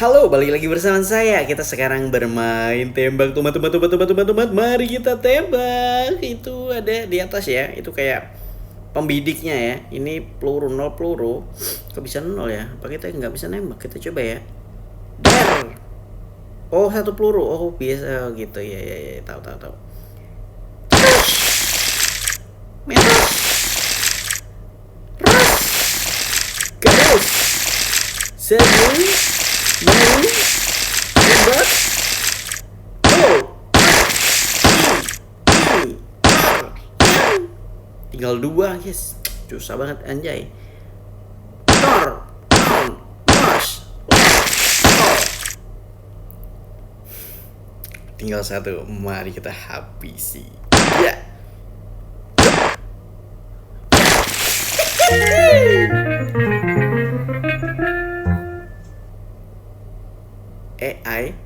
Halo, balik lagi bersama saya. Kita sekarang bermain tembak tomat. Mari kita tembak. Itu ada di atas ya. Itu kayak pembidiknya ya. Ini peluru, nol peluru. Kok bisa nol ya? Apa kita nggak bisa nembak? Kita coba ya. Der. Oh, satu peluru. Oh, biasa gitu ya. Ya. Tahu. Merah. Garis. Senyum. Mau tembak. Oh. Tinggal dua, guys. Susah banget anjay. Tor. Down. Mas. Tinggal satu. Mari kita habisi. Ya. AI